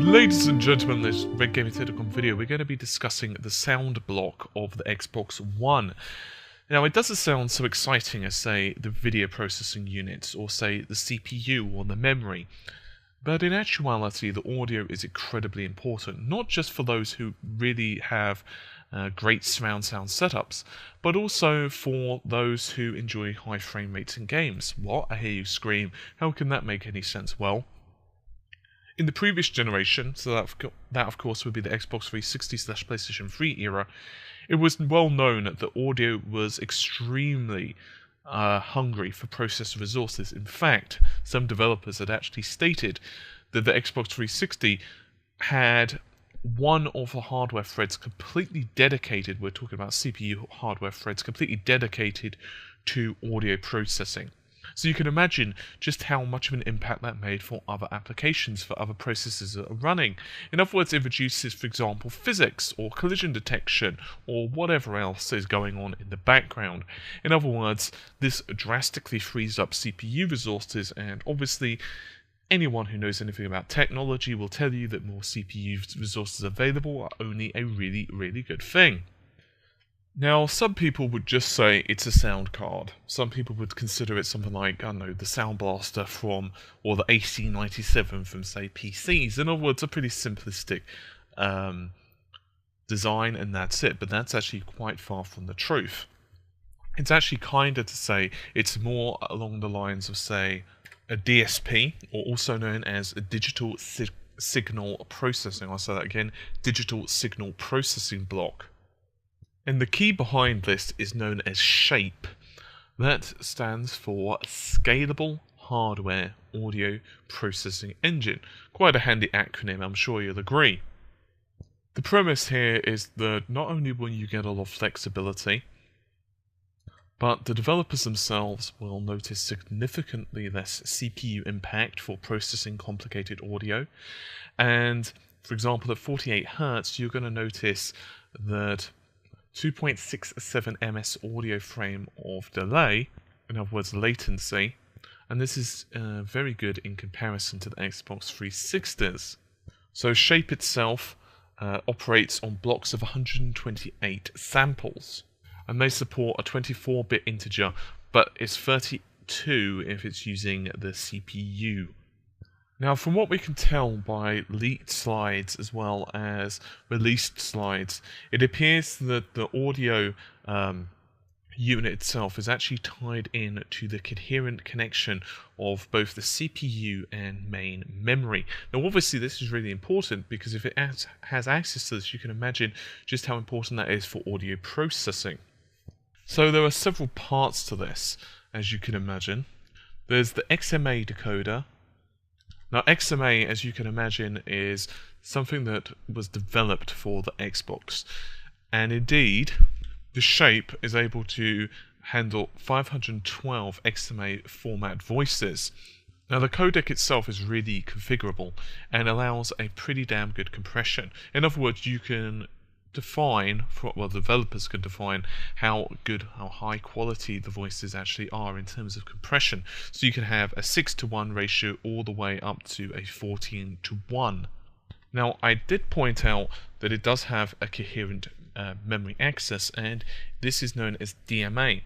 Ladies and gentlemen, this Red Gaming Technicom video, we're going to be discussing the sound block of the Xbox One. Now, it doesn't sound so exciting as, say, the video processing units, or say, the CPU or the memory. But in actuality, the audio is incredibly important, not just for those who really have great surround sound setups, but also for those who enjoy high frame rates in games. What? I hear you scream. How can that make any sense? Well, in the previous generation, so that of course would be the Xbox 360/PlayStation 3 era, it was well known that the audio was extremely hungry for processor resources. In fact, some developers had actually stated that the Xbox 360 had one of the hardware threads completely dedicated, we're talking about CPU hardware threads, completely dedicated to audio processing. So you can imagine just how much of an impact that made for other applications, for other processors that are running. In other words, it reduces, for example, physics or collision detection or whatever else is going on in the background. In other words, this drastically frees up CPU resources, and obviously anyone who knows anything about technology will tell you that more CPU resources available are only a really, really good thing. Now, some people would just say it's a sound card. Some people would consider it something like, I don't know, the Sound Blaster from, or the AC97 from, say, PCs. In other words, a pretty simplistic design, and that's it. But that's actually quite far from the truth. It's actually kinder to say it's more along the lines of, say, a DSP, or also known as a digital signal processing. I'll say that again, digital signal processing block. And the key behind this is known as SHAPE. That stands for Scalable Hardware Audio Processing Engine. Quite a handy acronym, I'm sure you'll agree. The premise here is that not only will you get a lot of flexibility, but the developers themselves will notice significantly less CPU impact for processing complicated audio. And, for example, at 48 Hz, you're going to notice that 2.67 ms audio frame of delay, in other words latency, and this is very good in comparison to the Xbox 360s. So SHAPE itself operates on blocks of 128 samples, and they support a 24-bit integer, but it's 32 if it's using the CPU. Now, from what we can tell by leaked slides as well as released slides, it appears that the audio unit itself is actually tied in to the coherent connection of both the CPU and main memory. Now, obviously, this is really important because if it has access to this, you can imagine just how important that is for audio processing. So there are several parts to this, as you can imagine. There's the XMA decoder. Now, XMA, as you can imagine, is something that was developed for the Xbox. And indeed, the SHAPE is able to handle 512 XMA format voices. Now, the codec itself is really configurable and allows a pretty damn good compression. In other words, you can define, developers can define how high quality the voices actually are in terms of compression. So you can have a 6:1 ratio all the way up to a 14:1. Now, I did point out that it does have a coherent memory access, and this is known as DMA.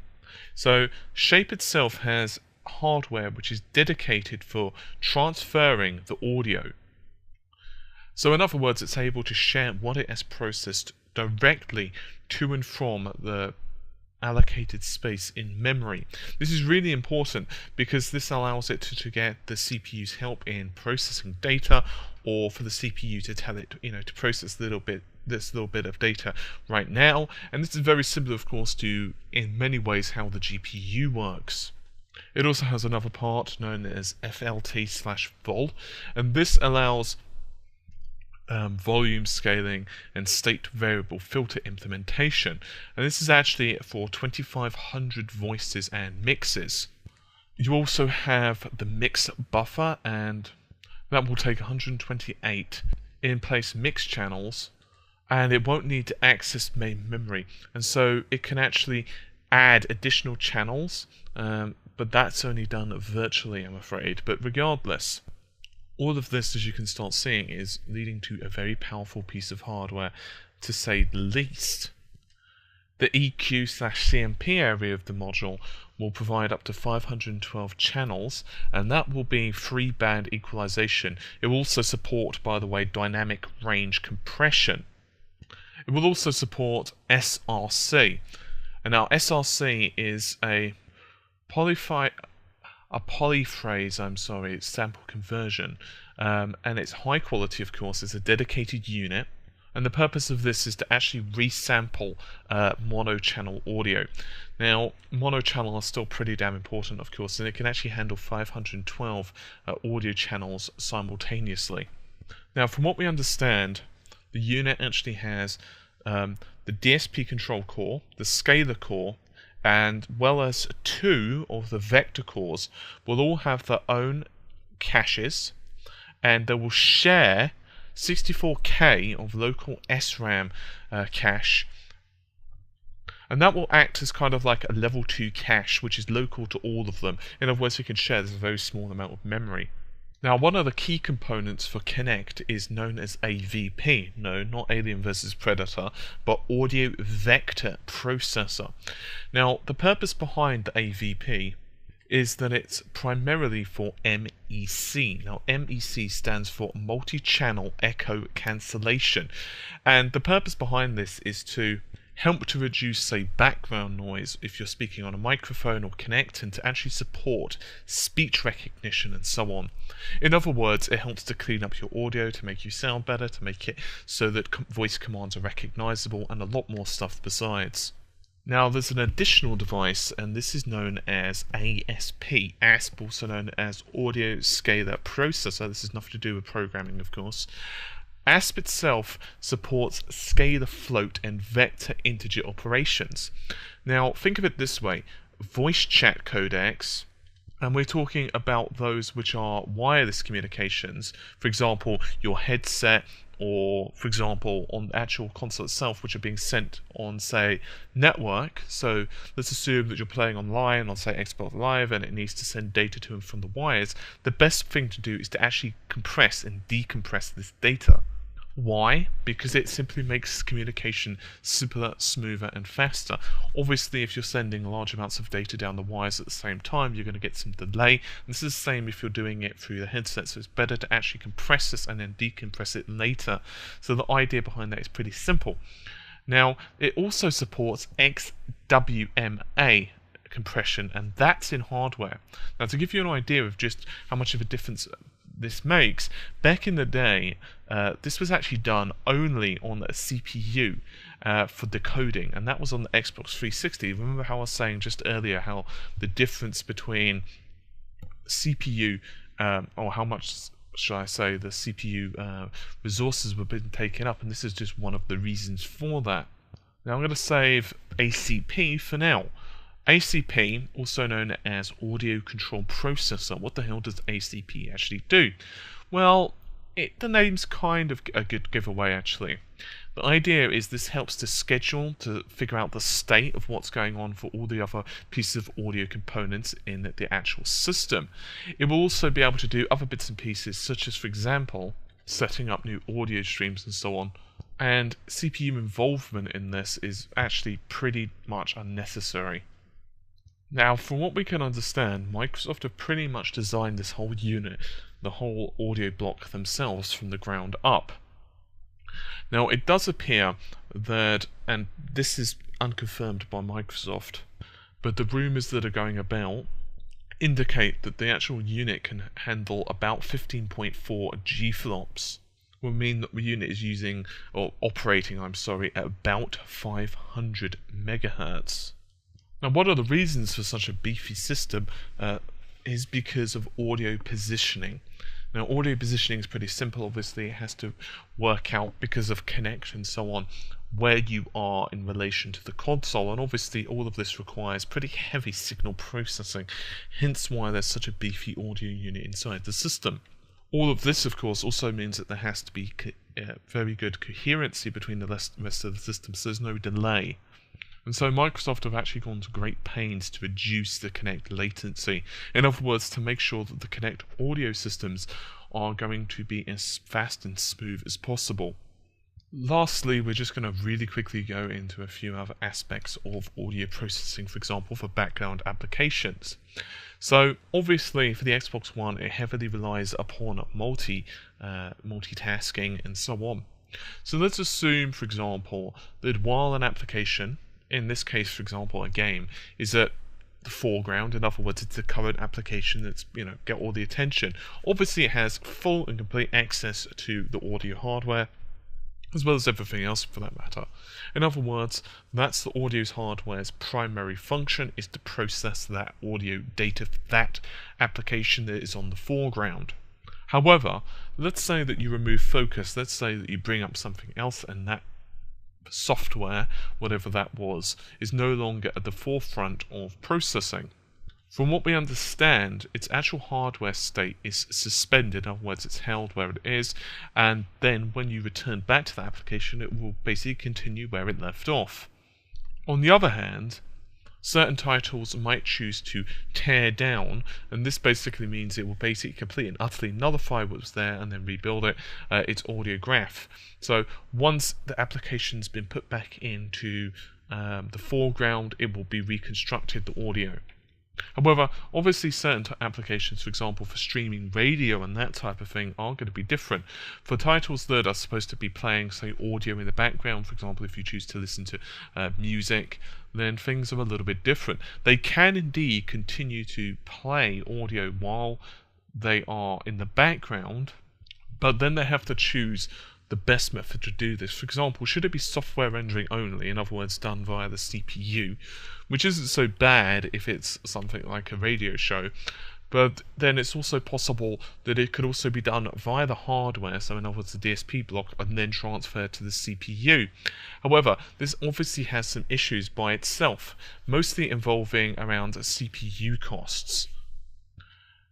So SHAPE itself has hardware which is dedicated for transferring the audio. So in other words, it's able to share what it has processed directly to and from the allocated space in memory. This is really important because this allows it to get the CPU's help in processing data, or for the CPU to tell it, to process this little bit of data right now. And this is very similar, of course, to, in many ways, how the GPU works. It also has another part known as FLT/vol, and this allows volume scaling and state variable filter implementation, and this is actually for 2500 voices and mixes. You also have the mix buffer, and that will take 128 in-place mix channels, and it won't need to access main memory, and so it can actually add additional channels, but that's only done virtually, I'm afraid. But regardless, All of this, as you can start seeing, is leading to a very powerful piece of hardware, to say the least. The EQ/CMP area of the module will provide up to 512 channels, and that will be free band equalization. It will also support, by the way, dynamic range compression. It will also support SRC. And now SRC is a polyphrase, it's sample conversion, and it's high quality, of course. It's a dedicated unit, and the purpose of this is to actually resample mono-channel audio. Now, mono-channel are still pretty damn important, of course, and it can actually handle 512 audio channels simultaneously. Now, from what we understand, the unit actually has the DSP control core, the scalar core, and well as 2 of the vector cores will all have their own caches, and they will share 64K of local SRAM cache, and that will act as kind of like a level 2 cache, which is local to all of them. In other words, you can share this very small amount of memory. Now, one of the key components for Connect is known as AVP. No, not Alien vs Predator, but Audio Vector Processor. Now, the purpose behind the AVP is that it's primarily for MEC. Now, MEC stands for Multi-Channel Echo Cancellation, and the purpose behind this is to help to reduce, say, background noise if you're speaking on a microphone or Connect, and to actually support speech recognition and so on. In other words, it helps to clean up your audio, to make you sound better, to make it so that voice commands are recognizable, and a lot more stuff besides. Now, there's an additional device, and this is known as ASP, also known as Audio Scalar Processor. This has nothing to do with programming, of course. ASP itself supports scalar float and vector integer operations. Now, think of it this way: voice chat codecs, and we're talking about those which are wireless communications, for example, your headset, or for example on the actual console itself, which are being sent on, say, network. So let's assume that you're playing online on, say, Xbox Live, and it needs to send data to and from the wires. The best thing to do is to actually compress and decompress this data. Why? Because it simply makes communication simpler, smoother, and faster. Obviously, if you're sending large amounts of data down the wires at the same time, you're going to get some delay. And this is the same if you're doing it through the headset, so it's better to actually compress this and then decompress it later. So the idea behind that is pretty simple. Now, it also supports XWMA compression, and that's in hardware. Now, to give you an idea of just how much of a difference this makes, back in the day, this was actually done only on a CPU for decoding, and that was on the Xbox 360. Remember how I was saying just earlier how the difference between CPU, or how much should I say, the CPU resources were being taken up, and this is just one of the reasons for that. Now I'm going to save ACP for now. ACP, also known as Audio Control Processor. What the hell does ACP actually do? Well, the name's kind of a good giveaway, actually. The idea is this helps to schedule, to figure out the state of what's going on for all the other pieces of audio components in the actual system. It will also be able to do other bits and pieces, such as, for example, setting up new audio streams and so on. And CPU involvement in this is actually pretty much unnecessary. Now, from what we can understand, Microsoft have pretty much designed this whole unit, the whole audio block themselves, from the ground up. Now, it does appear that, and this is unconfirmed by Microsoft, but the rumours that are going about indicate that the actual unit can handle about 15.4 G-flops. Will mean that the unit is using, or operating, at about 500 megahertz. Now, one of the reasons for such a beefy system is because of audio positioning. Now, audio positioning is pretty simple. Obviously, it has to work out, because of Connect and so on, where you are in relation to the console, and obviously all of this requires pretty heavy signal processing, hence why there's such a beefy audio unit inside the system. All of this, of course, also means that there has to be very good coherency between the rest of the system, so there's no delay. And so Microsoft have actually gone to great pains to reduce the Connect latency. In other words, to make sure that the Connect audio systems are going to be as fast and smooth as possible. Lastly, we're just going to really quickly go into a few other aspects of audio processing, for example, for background applications. So obviously for the Xbox One, it heavily relies upon multitasking and so on. So let's assume, for example, that while an application, in this case, for example, a game, is at the foreground, in other words, it's the current application that's, get all the attention. Obviously, it has full and complete access to the audio hardware, as well as everything else for that matter. In other words, that's the audio hardware's primary function, is to process that audio data for that application that is on the foreground. However, let's say that you remove focus, let's say that you bring up something else and that software, whatever that was, is no longer at the forefront of processing. From what we understand, its actual hardware state is suspended, in other words, it's held where it is, and then when you return back to the application, it will basically continue where it left off. On the other hand, certain titles might choose to tear down, and this basically means it will basically completely and utterly nullify what was there and then rebuild it, its audio graph. So once the application's been put back into the foreground, it will be reconstructed, the audio. However, obviously certain applications, for example for streaming radio and that type of thing, are going to be different. For titles that are supposed to be playing, say, audio in the background, for example if you choose to listen to music, then things are a little bit different. They can indeed continue to play audio while they are in the background, but then they have to choose the best method to do this. For example, should it be software rendering only, in other words done via the CPU, which isn't so bad if it's something like a radio show, but then it's also possible that it could also be done via the hardware, so in other words the DSP block, and then transferred to the CPU. However, this obviously has some issues by itself, mostly involving around CPU costs.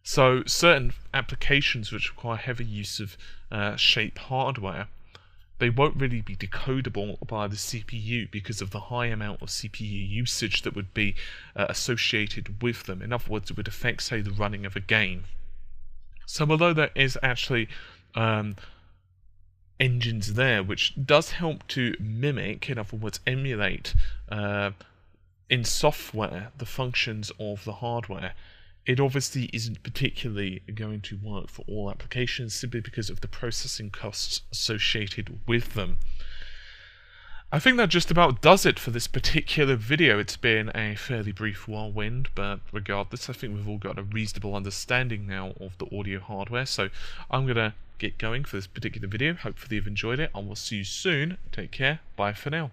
So certain applications which require heavy use of shape hardware, they won't really be decodable by the CPU because of the high amount of CPU usage that would be associated with them. In other words, it would affect, say, the running of a game. So although there is actually engines there which does help to mimic, in other words emulate, in software the functions of the hardware, it obviously isn't particularly going to work for all applications simply because of the processing costs associated with them. I think that just about does it for this particular video. It's been a fairly brief whirlwind, but regardless, I think we've all got a reasonable understanding now of the audio hardware, so I'm going to get going for this particular video. Hopefully you've enjoyed it. I will see you soon. Take care. Bye for now.